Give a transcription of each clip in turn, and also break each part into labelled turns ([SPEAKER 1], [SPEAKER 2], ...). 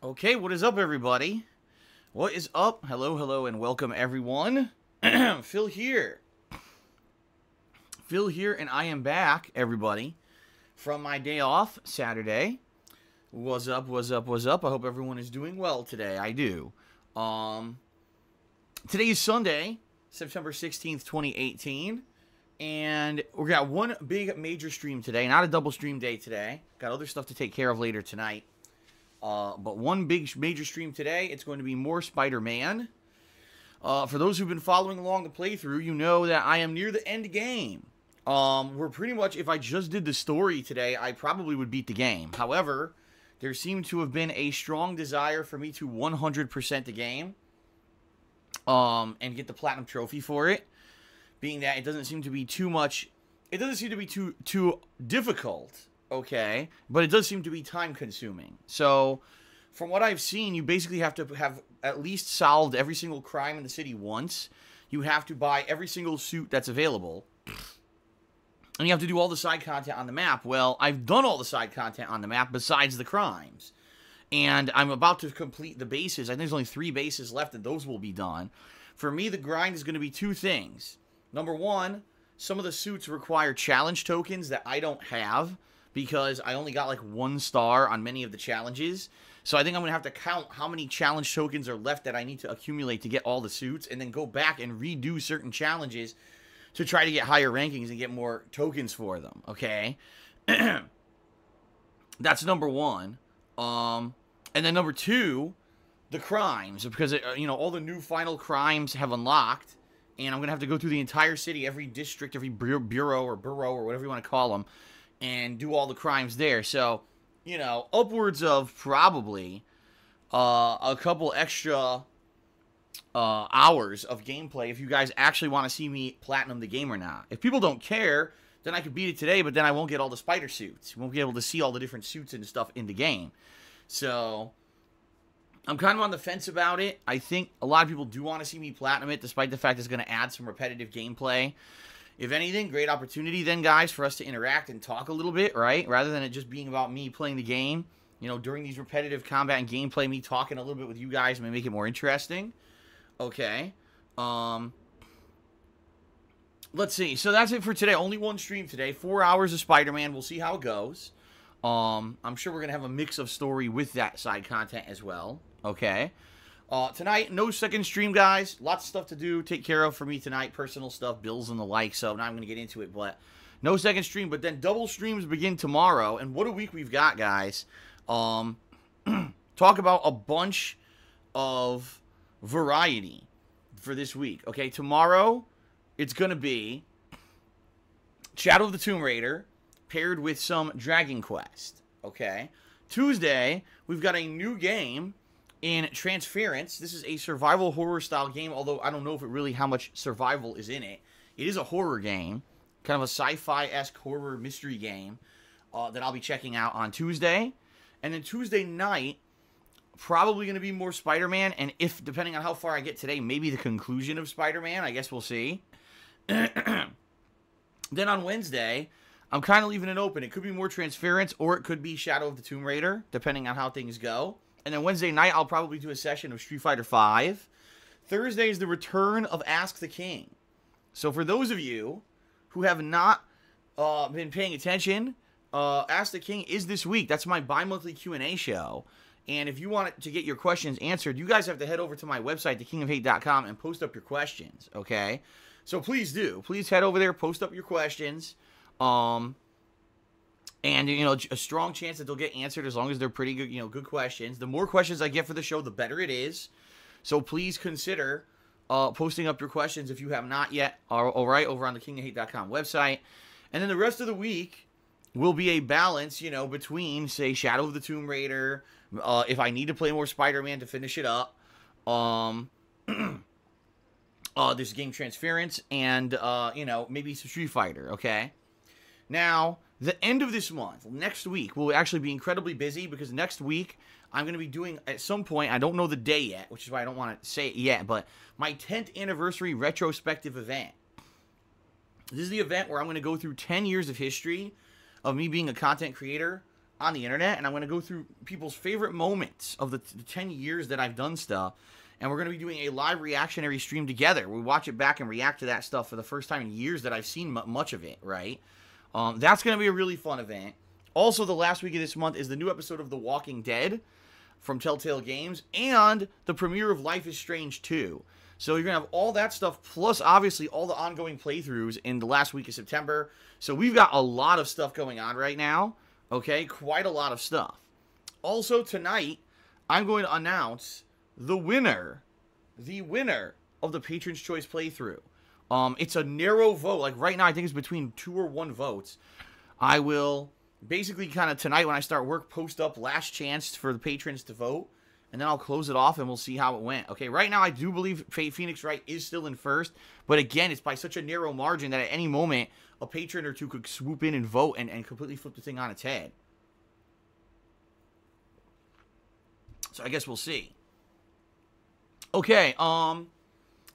[SPEAKER 1] Okay, what is up, everybody? What is up? Hello, hello, and welcome, everyone. Phil here. Phil here, and I am back, everybody, from my day off, Saturday. What's up, what's up, what's up? I hope everyone is doing well today. I do. Today is Sunday, September 16th, 2018. And we got one big major stream today. Not a double stream day today. Got other stuff to take care of later tonight. But one big major stream today, it's going to be more Spider-Man. For those who've been following along the playthrough, you know that I am near the end game. We're pretty much, if I just did the story today, I probably would beat the game. However, there seemed to have been a strong desire for me to 100% the game. And get the Platinum Trophy for it. Being that it doesn't seem to be too much, it doesn't seem to be too difficult. Okay, but it does seem to be time consuming. So, from what I've seen, you basically have to have at least solved every single crime in the city once. You have to buy every single suit that's available. And you have to do all the side content on the map. Well, I've done all the side content on the map besides the crimes. And I'm about to complete the bases. I think there's only 3 bases left, and those will be done. For me, the grind is going to be 2 things. Number 1, some of the suits require challenge tokens that I don't have, because I only got like 1 star on many of the challenges. So I think I'm going to have to count how many challenge tokens are left that I need to accumulate to get all the suits, and then go back and redo certain challenges to try to get higher rankings and get more tokens for them, okay? That's number 1. And then number 2, the crimes, because, you know, all the new final crimes have unlocked, and I'm going to have to go through the entire city, every district, every bureau or whatever you want to call them, and do all the crimes there. So, you know, upwards of probably a couple extra hours of gameplay if you guys actually want to see me platinum the game or not. If people don't care, then I could beat it today, but then I won't get all the spider suits. You won't be able to see all the different suits and stuff in the game. So, I'm kind of on the fence about it. I think a lot of people do want to see me platinum it, despite the fact it's going to add some repetitive gameplay. If anything, great opportunity then, guys, for us to interact and talk a little bit, right? Rather than it just being about me playing the game. You know, during these repetitive combat and gameplay, me talking a little bit with you guys may make it more interesting. Okay. Let's see. So that's it for today. Only one stream today. 4 hours of Spider-Man. We'll see how it goes. I'm sure we're going to have a mix of story with that side content as well. Okay. Tonight, no second stream, guys. Lots of stuff to do, take care of for me tonight. Personal stuff, bills and the like. So now I'm going to get into it. But no second stream. But then double streams begin tomorrow. And what a week we've got, guys. Talk about a bunch of variety for this week. Okay, tomorrow, it's going to be Shadow of the Tomb Raider paired with some Dragon Quest, okay? Tuesday, we've got a new game in Transference. This is a survival horror style game, although I don't know if it really how much survival is in it. It is a horror game, kind of a sci-fi-esque horror mystery game that I'll be checking out on Tuesday. And then Tuesday night, probably going to be more Spider-Man, and if, depending on how far I get today, maybe the conclusion of Spider-Man. I guess we'll see. Then on Wednesday, I'm kind of leaving it open. It could be more Transference, or it could be Shadow of the Tomb Raider, depending on how things go. And then Wednesday night, I'll probably do a session of Street Fighter V. Thursday is the return of Ask the King. So for those of you who have not been paying attention, Ask the King is this week. That's my bi-monthly Q&A show. And if you want to get your questions answered, you guys have to head over to my website, thekingofhate.com, and post up your questions, okay? So please do. Please head over there, post up your questions. And, you know, a strong chance that they'll get answered as long as they're pretty good, you know, good questions. The more questions I get for the show, the better it is. So please consider posting up your questions if you have not yet. All right, over on the thekingofhate.com website. And then the rest of the week will be a balance, you know, between, say, Shadow of the Tomb Raider, if I need to play more Spider-Man to finish it up, this game Transference, and, you know, maybe some Street Fighter, okay? Now, the end of this month, next week, will actually be incredibly busy, because next week, I'm going to be doing, at some point, I don't know the day yet, which is why I don't want to say it yet, but my 10th anniversary retrospective event. This is the event where I'm going to go through 10 years of history of me being a content creator on the internet, and I'm going to go through people's favorite moments of the 10 years that I've done stuff, and we're going to be doing a live reactionary stream together. We watch it back and react to that stuff for the first time in years that I've seen much of it, right? That's going to be a really fun event. Also, the last week of this month is the new episode of The Walking Dead from Telltale Games, and the premiere of Life is Strange 2. So you're going to have all that stuff, plus obviously all the ongoing playthroughs in the last week of September. So we've got a lot of stuff going on right now, okay? Quite a lot of stuff. Also tonight, I'm going to announce the winner of the Patron's Choice playthrough. It's a narrow vote. Like right now, I think it's between 2 or 1 votes. I will basically kind of tonight when I start work, post up last chance for the patrons to vote. And then I'll close it off and we'll see how it went. Okay, right now I do believe Phoenix Wright is still in first. But again, it's by such a narrow margin that at any moment, a patron or two could swoop in and vote and completely flip the thing on its head. So I guess we'll see. Okay, so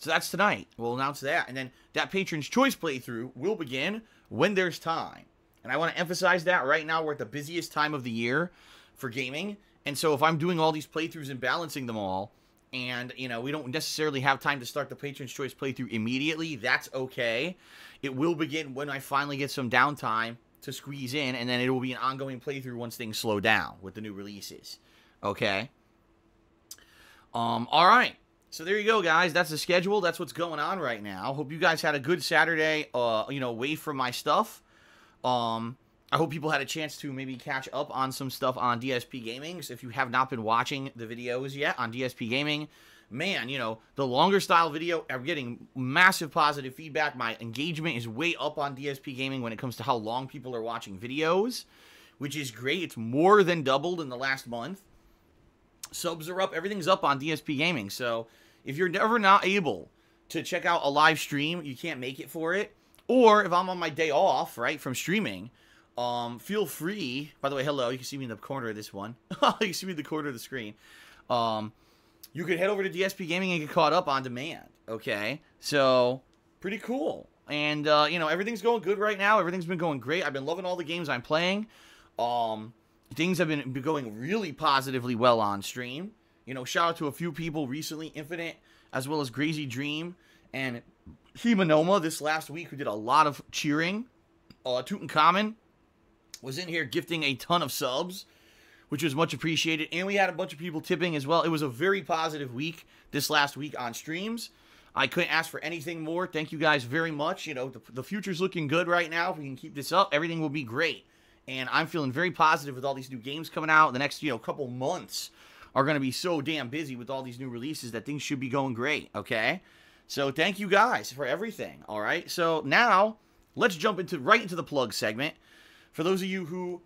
[SPEAKER 1] that's tonight. We'll announce that. And then that Patron's Choice playthrough will begin when there's time. And I want to emphasize that right now we're at the busiest time of the year for gaming. And so if I'm doing all these playthroughs and balancing them all, and, you know, we don't necessarily have time to start the Patron's Choice playthrough immediately, that's okay. It will begin when I finally get some downtime to squeeze in, and then it will be an ongoing playthrough once things slow down with the new releases. Okay? All right. So there you go, guys. That's the schedule. That's what's going on right now. Hope you guys had a good Saturday, you know, away from my stuff. I hope people had a chance to maybe catch up on some stuff on DSPGaming. So if you have not been watching the videos yet on DSPGaming, man, you know, the longer style video, I'm getting massive positive feedback. My engagement is way up on DSPGaming when it comes to how long people are watching videos, which is great. It's more than doubled in the last month. Subs are up. Everything's up on DSPGaming. So if you're ever not able to check out a live stream, you can't make it for it, or if I'm on my day off, right, from streaming, feel free. By the way, hello. You can see me in the corner of this one. You can see me in the corner of the screen. You could head over to DSPGaming and get caught up on demand. Okay, so pretty cool. And you know, everything's going good right now. Everything's been going great. I've been loving all the games I'm playing. Things have been going really positively well on stream. You know, shout out to a few people recently, Infinite, as well as Crazy Dream and Himanoma this last week, who did a lot of cheering. Tutankhamun was in here gifting a ton of subs, which was much appreciated. And we had a bunch of people tipping as well. It was a very positive week this last week on streams. I couldn't ask for anything more. Thank you guys very much. You know, the future's looking good right now. If we can keep this up, everything will be great. And I'm feeling very positive with all these new games coming out. The next, you know, couple months are going to be so damn busy with all these new releases that things should be going great, okay? So thank you guys for everything, all right? So now let's jump right into the plug segment. For those of you who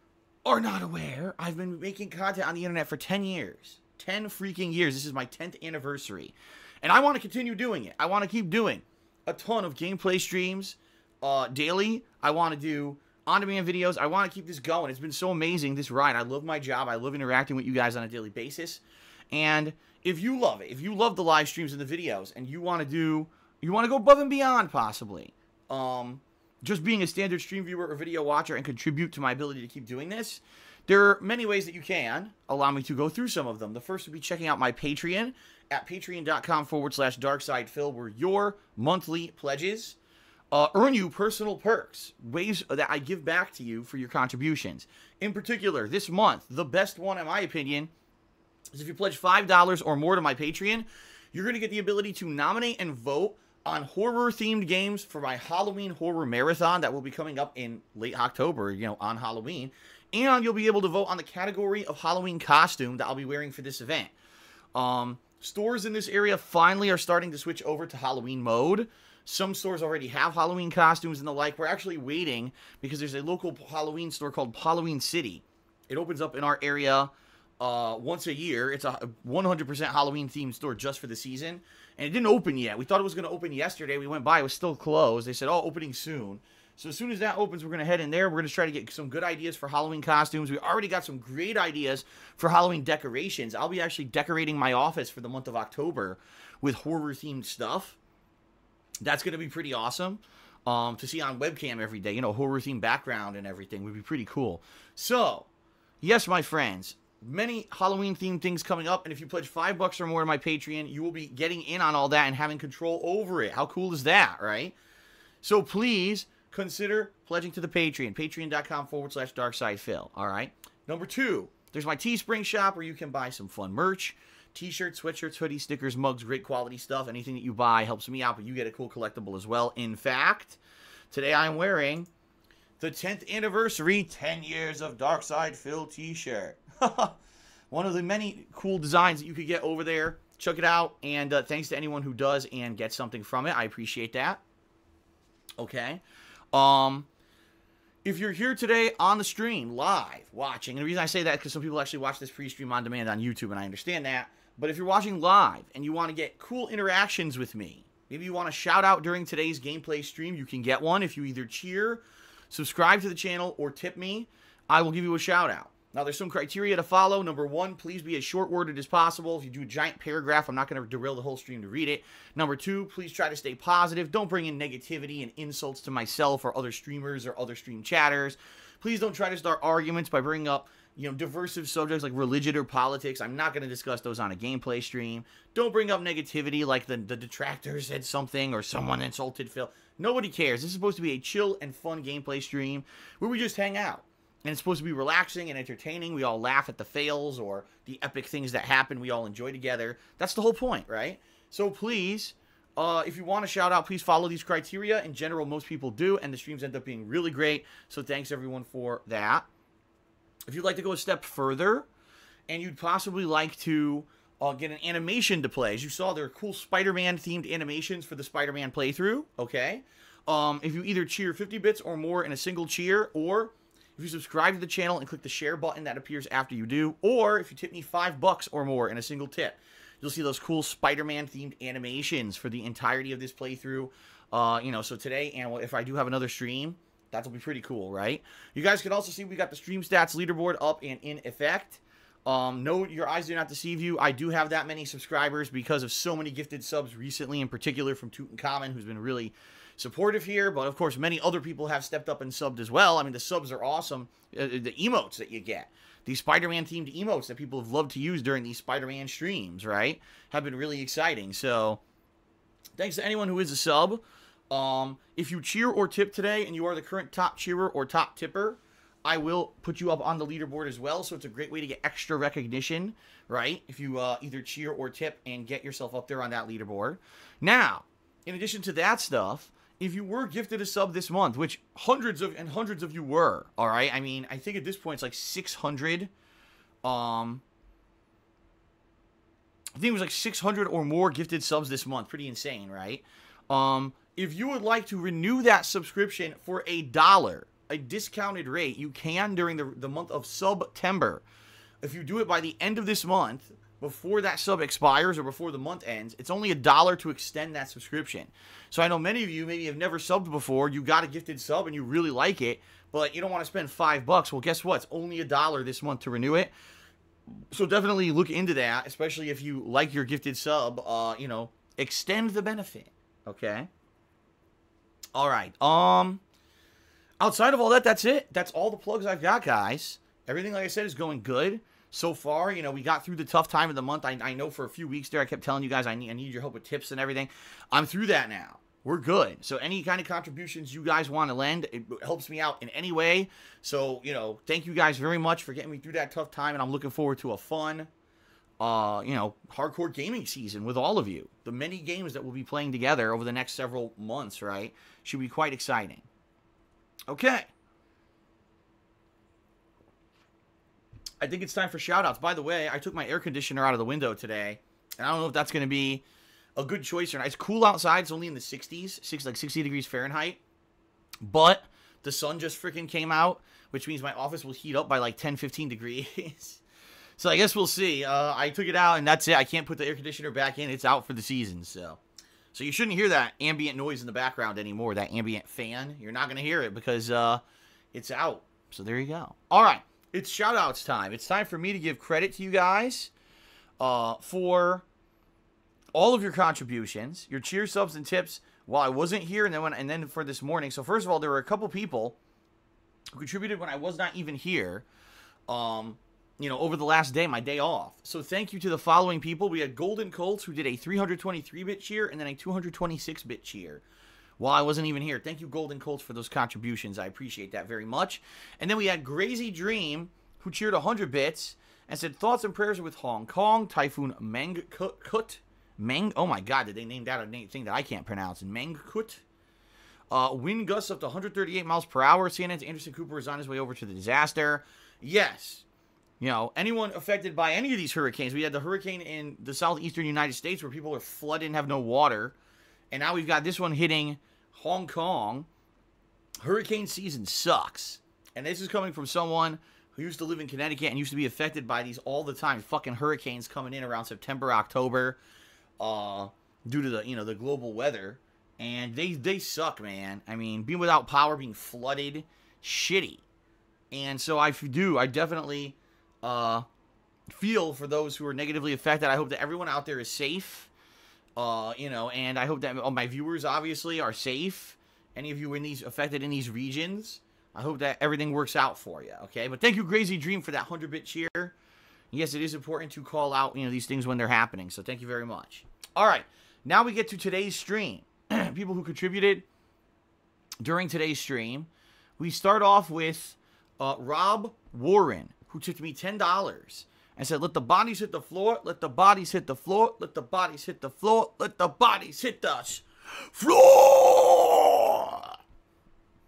[SPEAKER 1] are not aware, I've been making content on the internet for 10 years. 10 freaking years. This is my 10th anniversary. And I want to continue doing it. I want to keep doing a ton of gameplay streams daily. I want to do on-demand videos. I want to keep this going. It's been so amazing, this ride. I love my job. I love interacting with you guys on a daily basis. And if you love it, if you love the live streams and the videos, and you want to go above and beyond, possibly, just being a standard stream viewer or video watcher and contribute to my ability to keep doing this, there are many ways that you can allow me to go through some of them. The first would be checking out my Patreon at patreon.com/darksidephil, where your monthly pledges earn you personal perks, ways that I give back to you for your contributions. In particular, this month, the best one, in my opinion, is if you pledge $5 or more to my Patreon, you're going to get the ability to nominate and vote on horror-themed games for my Halloween Horror Marathon that will be coming up in late October, you know, on Halloween. And you'll be able to vote on the category of Halloween costume that I'll be wearing for this event. Stores in this area finally are starting to switch over to Halloween mode. Some stores already have Halloween costumes and the like. We're actually waiting because there's a local Halloween store called Halloween City. It opens up in our area once a year. It's a 100% Halloween-themed store just for the season. And it didn't open yet. We thought it was going to open yesterday. We went by. It was still closed. They said, oh, opening soon. So as soon as that opens, we're going to head in there. We're going to try to get some good ideas for Halloween costumes. We already got some great ideas for Halloween decorations. I'll be actually decorating my office for the month of October with horror-themed stuff. That's going to be pretty awesome to see on webcam every day. You know, horror-themed background and everything would be pretty cool. So, Yes, my friends, many Halloween-themed things coming up, and if you pledge $5 or more to my Patreon, you will be getting in on all that and having control over it. How cool is that, right? So please consider pledging to the Patreon, patreon.com/darksidephil, all right? Number 2, there's my Teespring shop where you can buy some fun merch. T-shirts, sweatshirts, hoodies, stickers, mugs, great quality stuff. Anything that you buy helps me out, but you get a cool collectible as well. In fact, today I'm wearing the 10th anniversary 10 years of Darkside Phil t-shirt. One of the many cool designs that you could get over there. Check it out, and thanks to anyone who does and gets something from it. I appreciate that. Okay. If you're here today on the stream, live, watching, and the reason I say that is because some people actually watch this pre-stream on demand on YouTube, and I understand that. But if you're watching live and you want to get cool interactions with me, maybe you want a shout out during today's gameplay stream, you can get one if you either cheer, subscribe to the channel, or tip me. I will give you a shout out. Now, there's some criteria to follow. Number 1, please be as short-worded as possible. If you do a giant paragraph, I'm not going to derail the whole stream to read it. Number 2, please try to stay positive. Don't bring in negativity and insults to myself or other streamers or other stream chatters. Please don't try to start arguments by bringing up, diversive subjects like religion or politics. I'm not going to discuss those on a gameplay stream. Don't bring up negativity like the detractor said something or someone insulted Phil. Nobody cares. This is supposed to be a chill and fun gameplay stream where we just hang out. And it's supposed to be relaxing and entertaining. We all laugh at the fails or the epic things that happen. We all enjoy together. That's the whole point, right? So please, if you want to shout out, please follow these criteria. In general, most people do, and the streams end up being really great. So thanks, everyone, for that. If you'd like to go a step further, and you'd possibly like to get an animation to play. As you saw, there are cool Spider-Man-themed animations for the Spider-Man playthrough, okay? If you either cheer 50 bits or more in a single cheer, or if you subscribe to the channel and click the share button that appears after you do, or if you tip me $5 or more in a single tip, you'll see those cool Spider-Man themed animations for the entirety of this playthrough. So today, and if I do have another stream, that'll be pretty cool, right? You guys can also see we got the stream stats leaderboard up and in effect. No, your eyes do not deceive you. I do have that many subscribers because of so many gifted subs recently, in particular from Tutankhamun, who's been really supportive here, but of course many other people have stepped up and subbed as well. I mean, the subs are awesome. The emotes that you get, these Spider-Man themed emotes that people have loved to use during these Spider-Man streams, right, have been really exciting. So thanks to anyone who is a sub. If you cheer or tip today and you are the current top cheerer or top tipper, I will put you up on the leaderboard as well. So it's a great way to get extra recognition, right, if you either cheer or tip and get yourself up there on that leaderboard. Now, in addition to that stuff, if you were gifted a sub this month, which hundreds of you were, all right? I mean, I think at this point it's like 600. I think it was like 600 or more gifted subs this month. Pretty insane, right? If you would like to renew that subscription for $1, a discounted rate, you can during the month of September. If you do it by the end of this month, before that sub expires or before the month ends, it's only $1 to extend that subscription. So I know many of you maybe have never subbed before. You got a gifted sub and you really like it, but you don't want to spend $5. Well, guess what? It's only $1 this month to renew it. So definitely look into that, especially if you like your gifted sub. Extend the benefit. Okay. All right. Outside of all that, that's it. That's all the plugs I've got, guys. Everything, like I said, is going good. So far, we got through the tough time of the month. I know for a few weeks there, I kept telling you guys I need your help with tips and everything. I'm through that now. We're good. So any kind of contributions you guys want to lend, it helps me out in any way. So, thank you guys very much for getting me through that tough time, and I'm looking forward to a fun, hardcore gaming season with all of you. The many games that we'll be playing together over the next several months, right, should be quite exciting. Okay. I think it's time for shout-outs. By the way, I took my air conditioner out of the window today, and I don't know if that's going to be a good choice or not. It's cool outside. It's only in the 60s, like 60 degrees Fahrenheit. But the sun just freaking came out, which means my office will heat up by like 10, 15 degrees. So I guess we'll see. I took it out, and that's it. I can't put the air conditioner back in. It's out for the season, so you shouldn't hear that ambient noise in the background anymore, that ambient fan. You're not going to hear it because it's out. So there you go. All right. It's shout-outs time. It's time for me to give credit to you guys for all of your contributions, your cheer subs and tips while I wasn't here, and then for this morning. So first of all, there were a couple people who contributed when I was not even here. you know, over the last day, my day off. So thank you to the following people. We had Golden Colts, who did a 323-bit cheer and then a 226-bit cheer while I wasn't even here. Thank you, Golden Colts, for those contributions. I appreciate that very much. And then we had Grazy Dream, who cheered 100 bits and said, thoughts and prayers with Hong Kong, Typhoon Mangkut. Oh my god, did they name that a thing that I can't pronounce? Mangkut. Wind gusts up to 138 miles per hour. CNN's Anderson Cooper is on his way over to the disaster. Yes. You know, anyone affected by any of these hurricanes. We had the hurricane in the southeastern United States where people are flooded and have no water. And now we've got this one hitting Hong Kong. Hurricane season sucks. And this is coming from someone who used to live in Connecticut and used to be affected by these all the time. Fucking hurricanes coming in around September, October, due to the, you know, the global weather. And they suck, man. I mean, being without power, being flooded, shitty. And so I definitely feel for those who are negatively affected. I hope that everyone out there is safe. You know, and I hope that all my viewers obviously are safe. Any of you affected in these regions, I hope that everything works out for you. Okay, but thank you, Crazy Dream, for that 100-bit cheer. Yes, it is important to call out, you know, these things when they're happening. So thank you very much. All right, now we get to today's stream. People who contributed during today's stream. We start off with Rob Warren, who tipped me $10 and said, let the bodies hit the floor, let the bodies hit the floor, let the bodies hit the floor, let the bodies hit the floor.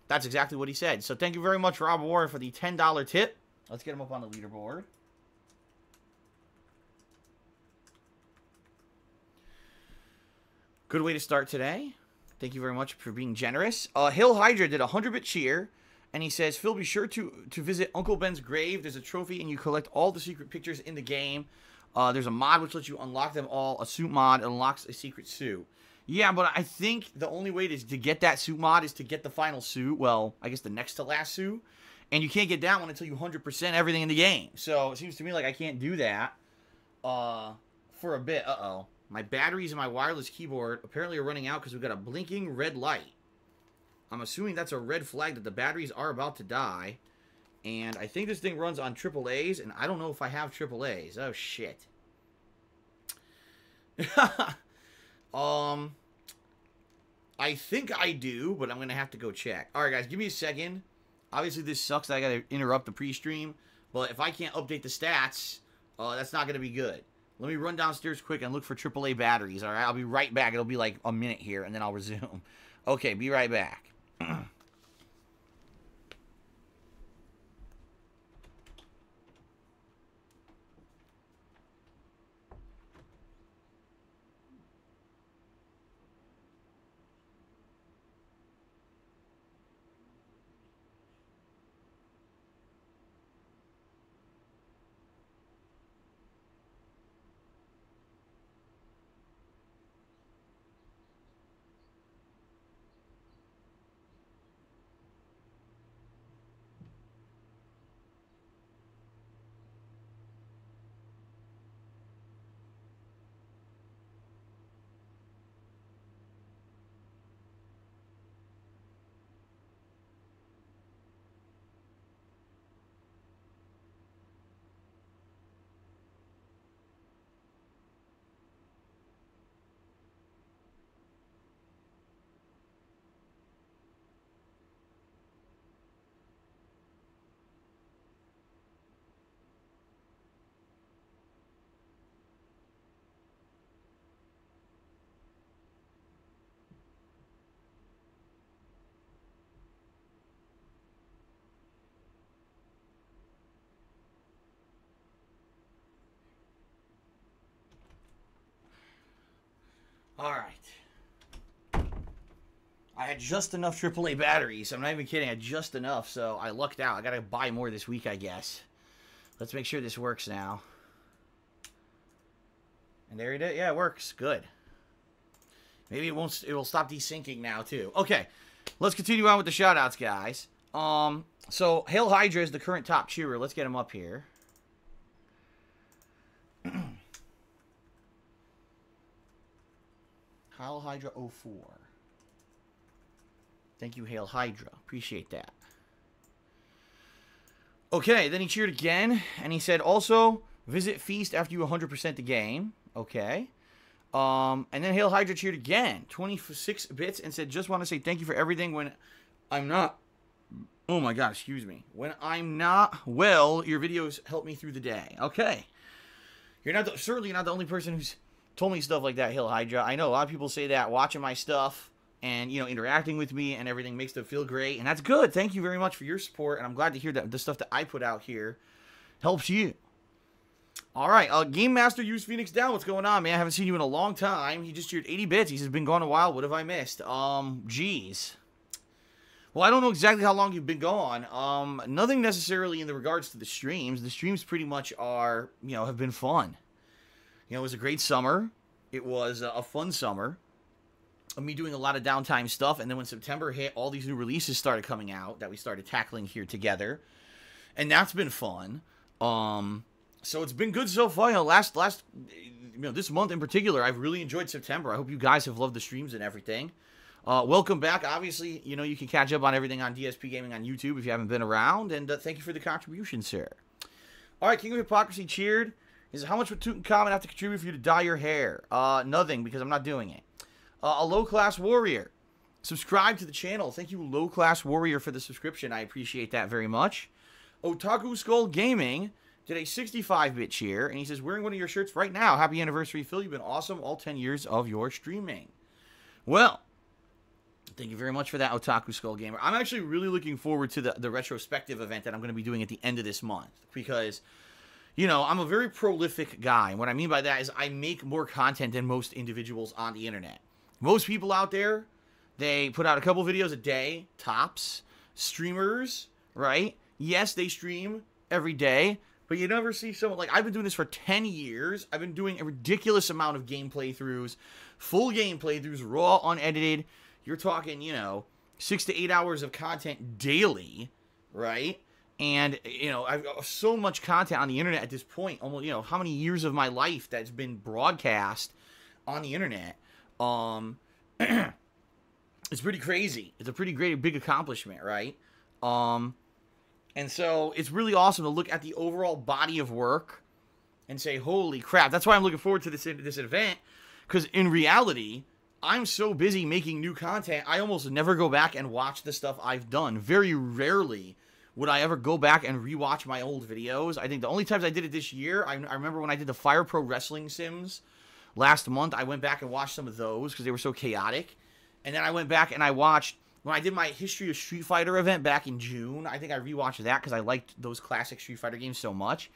[SPEAKER 1] That's exactly what he said. So thank you very much, Rob Warren, for the $10 tip. Let's get him up on the leaderboard. Good way to start today. Thank you very much for being generous. Hill Hydra did a 100-bit cheer. And he says, Phil, be sure to visit Uncle Ben's grave. There's a trophy, and you collect all the secret pictures in the game. There's a mod which lets you unlock them all. A suit mod unlocks a secret suit. Yeah, but I think the only way to get that suit mod is to get the final suit. Well, I guess the next to last suit. And you can't get that one until you 100% everything in the game. So it seems to me like I can't do that for a bit. Uh-oh. My batteries and my wireless keyboard apparently are running out because we've got a blinking red light. I'm assuming that's a red flag that the batteries are about to die. And I think this thing runs on AAAs, and I don't know if I have AAAs. Oh, shit. I think I do, but I'm going to have to go check. All right, guys, give me a second. Obviously, this sucks that I got to interrupt the pre-stream. But if I can't update the stats, that's not going to be good. Let me run downstairs quick and look for AAA batteries, all right? I'll be right back. It'll be like a minute here, and then I'll resume. Okay, be right back. All right. I had just enough AAA batteries. I'm not even kidding. I had just enough, so I lucked out. I got to buy more this week, I guess. Let's make sure this works now. And there it is. Yeah, it works. Good. Maybe it won't. It will stop desyncing now, too. Okay. Let's continue on with the shoutouts, guys. So, Hail Hydra is the current top cheerer. Let's get him up here. Hail Hydra 04. Thank you, Hail Hydra. Appreciate that. Okay, then he cheered again, and he said, also, visit Feast after you 100% the game. Okay. And then Hail Hydra cheered again, 26 bits, and said, just want to say thank you for everything when I'm not, oh my god, excuse me. When I'm not well, your videos help me through the day. Okay. You're not certainly not the only person who's told me stuff like that, Hail Hydra. I know a lot of people say that watching my stuff and, you know, interacting with me and everything makes them feel great, and that's good. Thank you very much for your support, and I'm glad to hear that the stuff that I put out here helps you. All right, Game Master Use Phoenix Down. What's going on, man? I haven't seen you in a long time. He just cheered 80 bits. He says, been gone a while. What have I missed? Geez. Well, I don't know exactly how long you've been gone. Nothing necessarily in the regards to the streams. The streams pretty much are, you know, have been fun. You know, it was a great summer. It was a fun summer of me doing a lot of downtime stuff. And then when September hit, all these new releases started coming out that we started tackling here together. And that's been fun. So it's been good so far. You know, this month in particular, I've really enjoyed September. I hope you guys have loved the streams and everything. Welcome back. Obviously, you know, you can catch up on everything on DSPGaming on YouTube if you haven't been around. And thank you for the contribution, sir. All right, King of Hypocrisy cheered. He says, how much would Tutankhamun have to contribute for you to dye your hair? Nothing, because I'm not doing it. A low-class warrior. Subscribe to the channel. Thank you, low-class warrior, for the subscription. I appreciate that very much. Otaku Skull Gaming did a 65-bit cheer, and he says, wearing one of your shirts right now. Happy anniversary, Phil. You've been awesome all 10 years of your streaming. Well, thank you very much for that, Otaku Skull Gamer. I'm actually really looking forward to the retrospective event that I'm going to be doing at the end of this month, because, you know, I'm a very prolific guy. And what I mean by that is I make more content than most individuals on the internet. Most people out there, they put out a couple videos a day, tops. Streamers, right? Yes, they stream every day, but you never see someone, like, I've been doing this for 10 years. I've been doing a ridiculous amount of game playthroughs, full game playthroughs, raw, unedited. You're talking, you know, 6 to 8 hours of content daily, right? And, you know, I've got so much content on the internet at this point. Almost, you know, how many years of my life that's been broadcast on the internet. It's pretty crazy. It's a pretty great, big accomplishment, right? And so it's really awesome to look at the overall body of work and say, holy crap. That's why I'm looking forward to this event, because in reality, I'm so busy making new content, I almost never go back and watch the stuff I've done. Very rarely would I ever go back and rewatch my old videos. I think the only times I did it this year, I remember when I did the Fire Pro Wrestling Sims last month, I went back and watched some of those because they were so chaotic. And then I went back and I watched, when I did my History of Street Fighter event back in June, I think I rewatched that because I liked those classic Street Fighter games so much.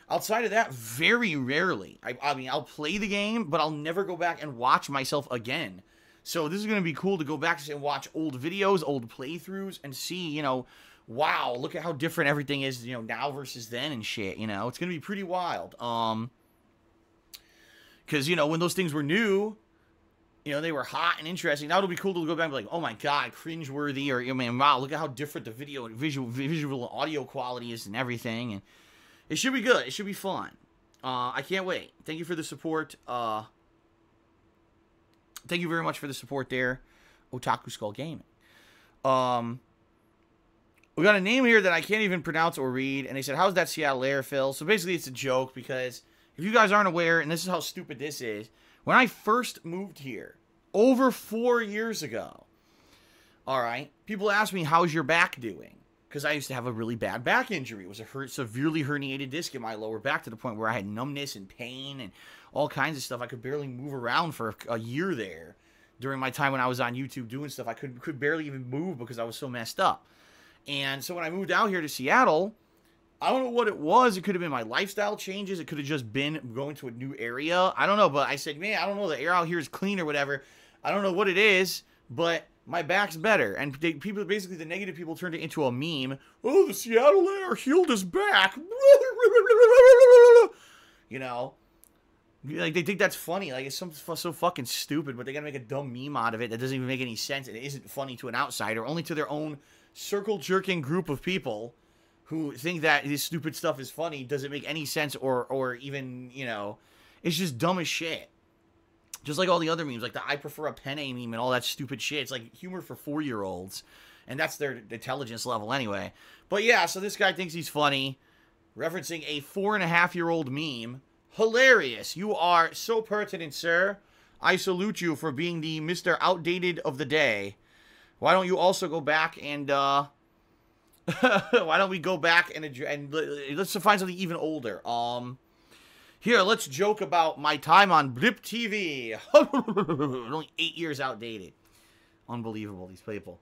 [SPEAKER 1] Outside of that, very rarely. I mean, I'll play the game, but I'll never go back and watch myself again. So this is going to be cool to go back and watch old videos, old playthroughs, and see, you know, wow, look at how different everything is, you know, now versus then and shit, you know. It's going to be pretty wild. Because, you know, when those things were new, you know, they were hot and interesting. Now it'll be cool to go back and be like, oh my god, cringeworthy, or, I mean, wow, look at how different the video and visual and audio quality is and everything. And it should be good. It should be fun. I can't wait. Thank you for the support. Thank you very much for the support there, Otaku Skull Gaming. We got a name here that I can't even pronounce or read, and they said, how's that Seattle Air, Phil? So basically it's a joke, because if you guys aren't aware, and this is how stupid this is, when I first moved here, over 4 years ago, all right, people asked me, how's your back doing? Because I used to have a really bad back injury. It was a severely herniated disc in my lower back to the point where I had numbness and pain and all kinds of stuff. I could barely move around for a year there during my time when I was on YouTube doing stuff. I could barely even move because I was so messed up. And so when I moved out here to Seattle, I don't know what it was. It could have been my lifestyle changes. It could have just been going to a new area. I don't know, but I said, man, I don't know. The air out here is clean or whatever. I don't know what it is, but my back's better. And people, basically the negative people, turned it into a meme. Oh, the Seattle air healed his back. You know, like they think that's funny. Like it's so fucking stupid, but they gotta make a dumb meme out of it that doesn't even make any sense. And it isn't funny to an outsider, only to their own circle jerking group of people who think that this stupid stuff is funny. Doesn't make any sense or even, you know, it's just dumb as shit. Just like all the other memes, like the I prefer a penne meme and all that stupid shit. It's like humor for 4-year-olds. And that's their intelligence level anyway. But yeah, so this guy thinks he's funny, referencing a 4.5-year-old meme. Hilarious. You are so pertinent, sir. I salute you for being the Mr. Outdated of the day. Why don't you also go back and, why don't we go back and let's find something even older. Here, let's joke about my time on Blip TV. Only 8 years outdated. Unbelievable, these people.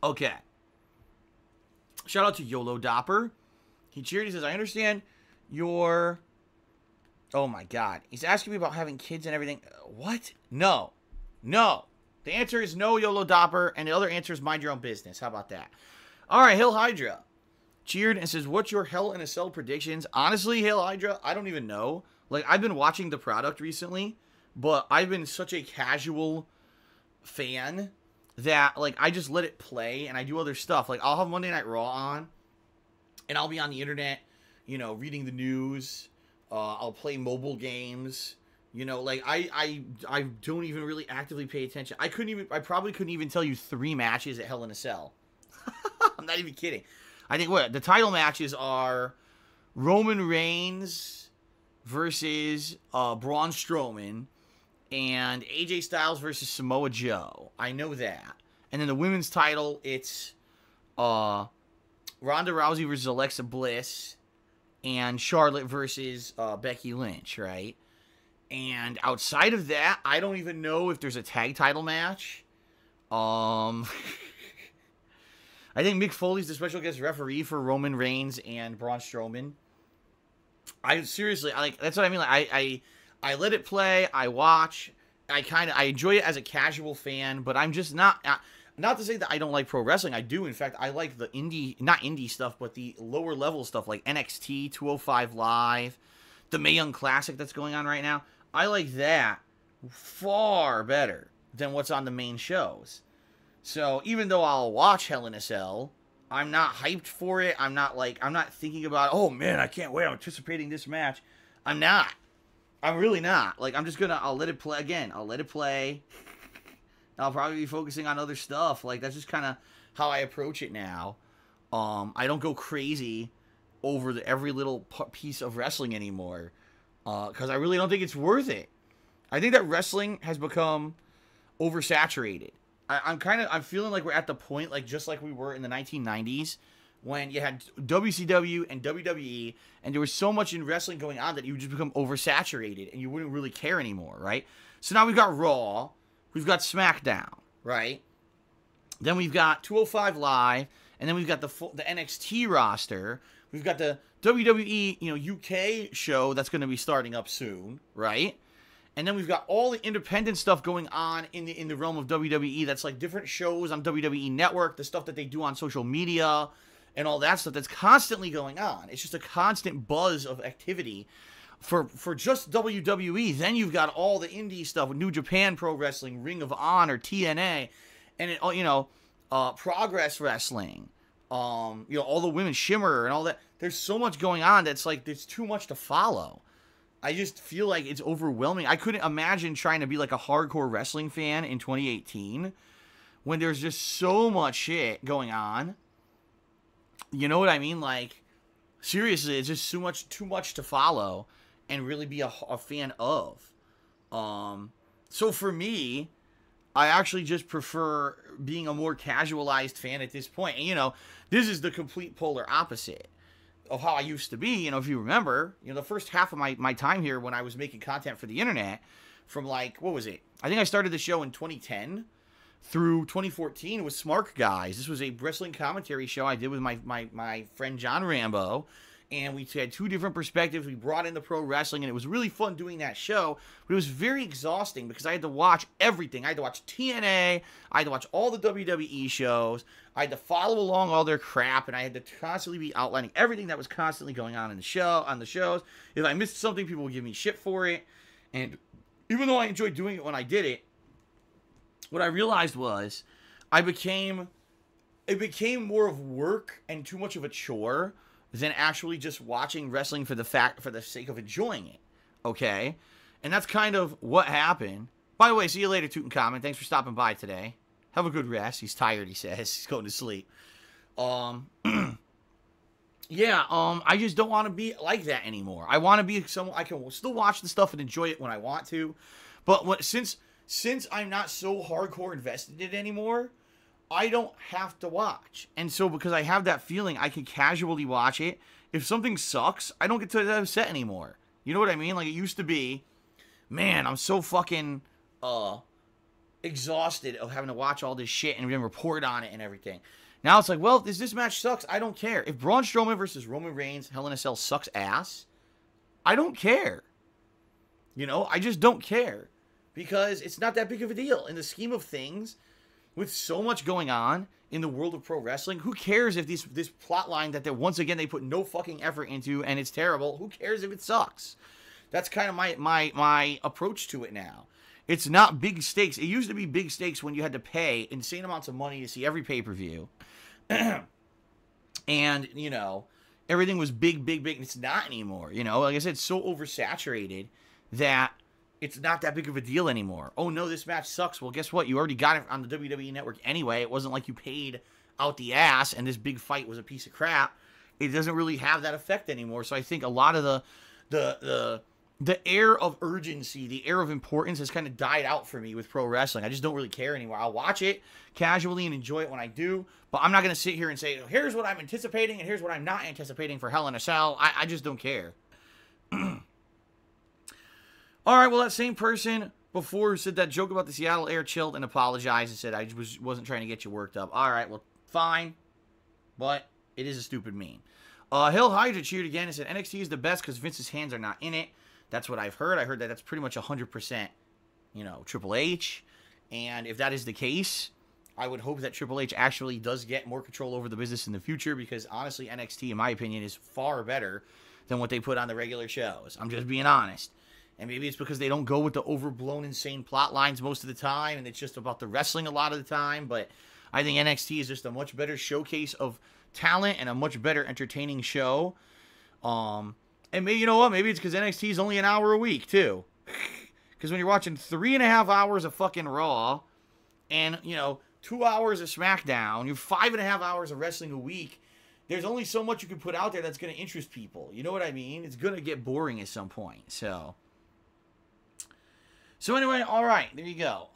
[SPEAKER 1] Okay. Shout out to YOLO Dopper. He cheered. He says, I understand your... Oh, my God. He's asking me about having kids and everything. What? No. No. The answer is no, YOLO Dopper. And the other answer is mind your own business. How about that? All right, Hill Hydra cheered and says, what's your Hell in a Cell predictions? Honestly, Hill Hydra, I don't even know. Like, I've been watching the product recently, but I've been such a casual fan that, like, I just let it play and I do other stuff. Like, I'll have Monday Night Raw on and I'll be on the internet, you know, reading the news. I'll play mobile games. You know, like, I don't even really actively pay attention. I probably couldn't even tell you 3 matches at Hell in a Cell. I'm not even kidding. I think the title matches are Roman Reigns versus Braun Strowman and AJ Styles versus Samoa Joe. I know that. And then the women's title, it's Ronda Rousey versus Alexa Bliss and Charlotte versus Becky Lynch, right? And outside of that, I don't even know if there's a tag title match. I think Mick Foley's the special guest referee for Roman Reigns and Braun Strowman. That's what I mean. Like, I let it play. I watch. I enjoy it as a casual fan, but I'm just not to say that I don't like pro wrestling. I do. In fact, I like the not indie stuff, but the lower level stuff like NXT, 205 Live, the Mae Young Classic that's going on right now. I like that far better than what's on the main shows. So even though I'll watch Hell in a Cell, I'm not hyped for it. I'm not thinking about, oh man, I can't wait, I'm anticipating this match. I'm not. I'm really not. Like, I'll let it play again. I'll let it play. I'll probably be focusing on other stuff. Like, that's just kind of how I approach it now. I don't go crazy over every little piece of wrestling anymore. Because I really don't think it's worth it. I think that wrestling has become oversaturated. I'm feeling like we're at the point, like, just like we were in the 1990s, when you had WCW and WWE, and there was so much in wrestling going on that you would just become oversaturated, and you wouldn't really care anymore, right? So now we've got Raw, we've got SmackDown, right? Then we've got 205 Live, and then we've got the NXT roster. We've got the WWE, UK show that's going to be starting up soon, right? And then we've got all the independent stuff going on in the realm of WWE. That's like different shows on WWE Network, the stuff that they do on social media, and all that stuff that's constantly going on. It's just a constant buzz of activity for just WWE. Then you've got all the indie stuff with New Japan Pro Wrestling, Ring of Honor, TNA, and Progress Wrestling. All the women, Shimmer, and all that. There's so much going on that's like there's too much to follow. I just feel like it's overwhelming. I couldn't imagine trying to be like a hardcore wrestling fan in 2018 when there's just so much shit going on. You know what I mean? Like, seriously, it's just too much to follow and really be a fan of. So for me, I actually just prefer being a more casualized fan at this point. And, this is the complete polar opposite of how I used to be. If you remember, the first half of my time here when I was making content for the internet from like, what was it? I think I started the show in 2010 through 2014 with Smart Guys. This was a wrestling commentary show I did with my friend John Rambo. And we had 2 different perspectives. We brought in the pro wrestling, and it was really fun doing that show. But it was very exhausting because I had to watch everything. I had to watch TNA. I had to watch all the WWE shows. I had to follow along all their crap, and I had to constantly be outlining everything that was constantly going on in the shows. If I missed something, people would give me shit for it. And even though I enjoyed doing it when I did it, what I realized was it became more of work and too much of a chore than actually just watching wrestling for the sake of enjoying it, okay? And that's kind of what happened. By the way, see you later, Tutankhamun. Thanks for stopping by today. Have a good rest. He's tired, he says. He's going to sleep. Yeah, I just don't want to be like that anymore. I want to be someone I can still watch the stuff and enjoy it when I want to. But since I'm not so hardcore invested in it anymore, I don't have to watch. And so because I have that feeling, I can casually watch it. If something sucks, I don't get to upset anymore. You know what I mean? Like, it used to be, man, I'm so fucking exhausted of having to watch all this shit and then report on it and everything. Now it's like, well, if this match sucks, I don't care. If Braun Strowman versus Roman Reigns, Hell in a Cell sucks ass, I don't care. You know, I just don't care. Because it's not that big of a deal. In the scheme of things, with so much going on in the world of pro wrestling, who cares if this plot line that once again they put no fucking effort into and it's terrible, who cares if it sucks? That's kind of my approach to it now. It's not big stakes. It used to be big stakes when you had to pay insane amounts of money to see every pay-per-view. And, you know, everything was big. And it's not anymore. You know, like I said, it's so oversaturated that it's not that big of a deal anymore. Oh, no, this match sucks. Well, guess what? You already got it on the WWE Network anyway. It wasn't like you paid out the ass and this big fight was a piece of crap. It doesn't really have that effect anymore. So I think a lot of the air of urgency, the air of importance has kind of died out for me with pro wrestling. I just don't really care anymore. I'll watch it casually and enjoy it when I do, but I'm not going to sit here and say, here's what I'm anticipating and here's what I'm not anticipating for Hell in a Cell. I just don't care. All right, well, that same person before said that joke about the Seattle air chilled and apologized and said, I wasn't trying to get you worked up. All right, well, fine, but it is a stupid meme. Hill Hydra cheered again and said, NXT is the best because Vince's hands are not in it. That's what I've heard. I heard that that's pretty much 100%, you know, Triple H. And if that is the case, I would hope that Triple H actually does get more control over the business in the future because, honestly, NXT, in my opinion, is far better than what they put on the regular shows. I'm just being honest. And maybe it's because they don't go with the overblown, insane plot lines most of the time, and it's just about the wrestling a lot of the time. But I think NXT is just a much better showcase of talent and a much better entertaining show. And maybe, you know what, maybe it's because NXT is only an hour a week, too. Because when you're watching 3.5 hours of fucking Raw, and, you know, 2 hours of SmackDown, you're 5.5 hours of wrestling a week, there's only so much you can put out there that's going to interest people. You know what I mean? It's going to get boring at some point, so anyway, all right, there you go.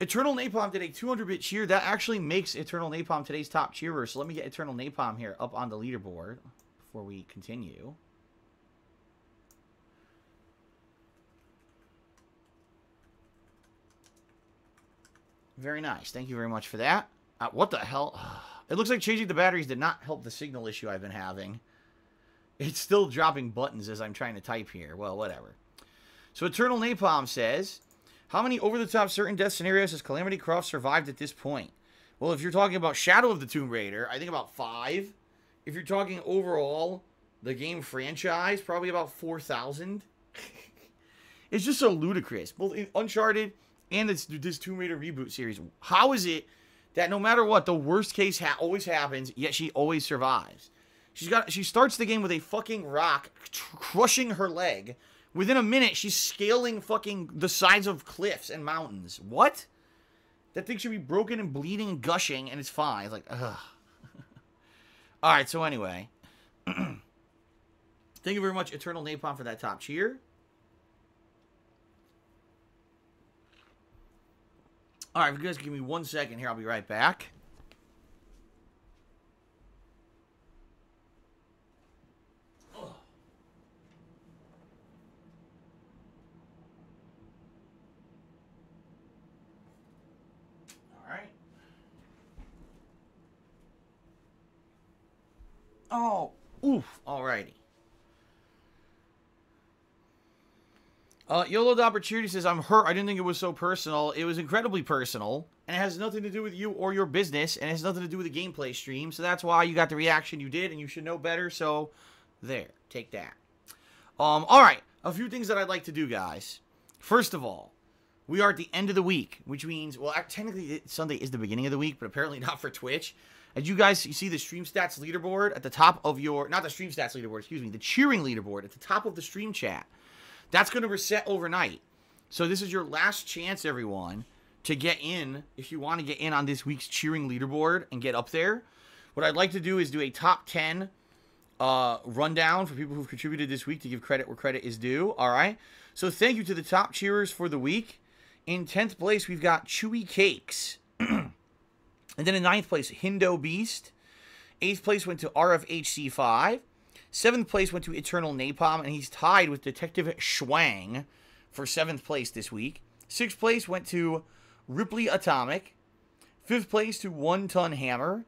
[SPEAKER 1] Eternal Napalm did a 200-bit cheer. That actually makes Eternal Napalm today's top cheerer, so let me get Eternal Napalm here up on the leaderboard before we continue. Very nice. Thank you very much for that. What the hell? It looks like changing the batteries did not help the signal issue I've been having. It's still dropping buttons as I'm trying to type here. Well, whatever. So Eternal Napalm says, how many over-the-top certain death scenarios has Calamity Croft survived at this point? Well, if you're talking about Shadow of the Tomb Raider, I think about 5. If you're talking overall, the game franchise, probably about 4,000. It's just so ludicrous. Both Uncharted and this Tomb Raider reboot series. How is it that no matter what, the worst case always happens, yet she always survives? She starts the game with a fucking rock crushing her leg. Within a minute, she's scaling fucking the sides of cliffs and mountains. What? That thing should be broken and bleeding and gushing, and it's fine. It's like, ugh. Alright, so anyway. Thank you very much, Eternal Napalm, for that top cheer. Alright, if you guys give me 1 second here, I'll be right back. Alright. Oh, oof, alrighty. YOLO Opportunity says, I'm hurt. I didn't think it was so personal. It was incredibly personal, and it has nothing to do with you or your business, and it has nothing to do with the gameplay stream, so that's why you got the reaction you did, and you should know better, so there, take that. Alright, a few things that I'd like to do, guys. First of all, we are at the end of the week, which means, well, technically Sunday is the beginning of the week, but apparently not for Twitch. As you guys see the Stream Stats leaderboard at the top of your, not the Stream Stats leaderboard, excuse me, the cheering leaderboard at the top of the stream chat. That's going to reset overnight. So this is your last chance, everyone, to get in, if you want to get in on this week's cheering leaderboard and get up there. What I'd like to do is do a top 10 rundown for people who've contributed this week to give credit where credit is due. All right. So thank you to the top cheerers for the week. In 10th place, we've got Chewy Cakes. And then in 9th place, Hindo Beast. 8th place went to RFHC5. 7th place went to Eternal Napalm, and he's tied with Detective Schwang for 7th place this week. 6th place went to Ripley Atomic. 5th place to One Ton Hammer.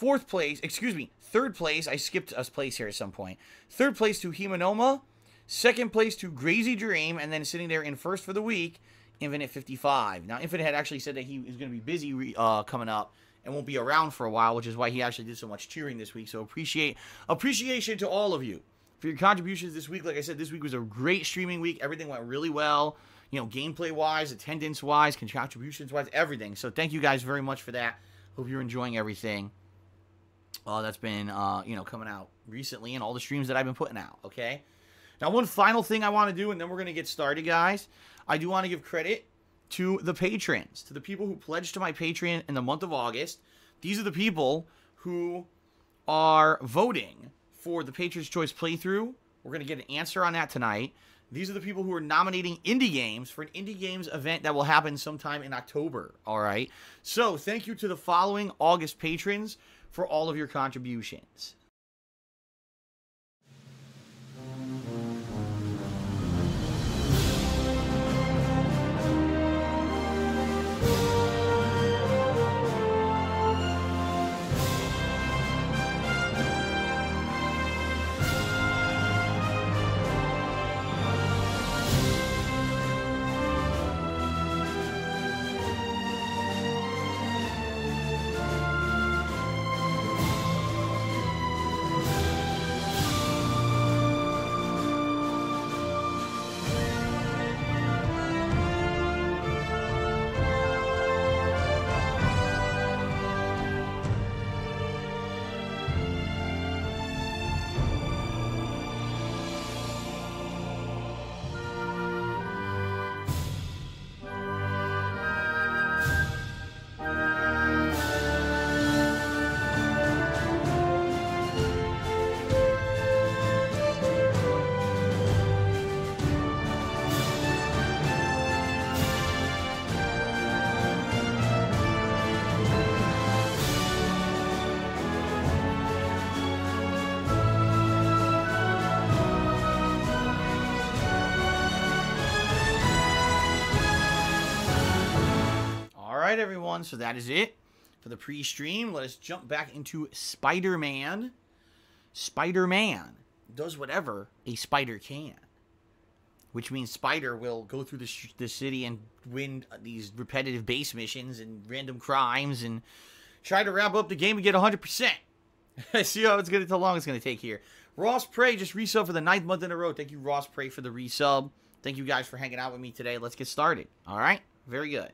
[SPEAKER 1] 3rd place, I skipped a place here at some point. 3rd place to Himanoma. 2nd place to Crazy Dream, and then sitting there in 1st for the week, Infinite 55. Now, Infinite had actually said that he is going to be busy coming up and won't be around for a while, which is why he actually did so much cheering this week. So appreciation to all of you for your contributions this week. Like I said, this week was a great streaming week. Everything went really well, you know, gameplay-wise, attendance-wise, contributions-wise, everything. So thank you guys very much for that. Hope you're enjoying everything that's been, coming out recently and all the streams that I've been putting out, okay? Now, one final thing I want to do, and then we're going to get started, guys. I do want to give credit to the patrons, to the people who pledged to my Patreon in the month of August. These are the people who are voting for the Patriots' Choice playthrough. We're going to get an answer on that tonight. These are the people who are nominating indie games for an indie games event that will happen sometime in October, all right? So, thank you to the following August patrons for all of your contributions. Everyone, so that is it for the pre-stream. Let us jump back into Spider-Man. Spider-Man does whatever a spider can, which means Spider will go through the city and win these repetitive base missions and random crimes and try to wrap up the game and get 100%. See how long it's going to take here. Ross Prey just resub for the 9th month in a row. Thank you, Ross Prey, for the resub. Thank you guys for hanging out with me today. Let's get started. All right? Very good.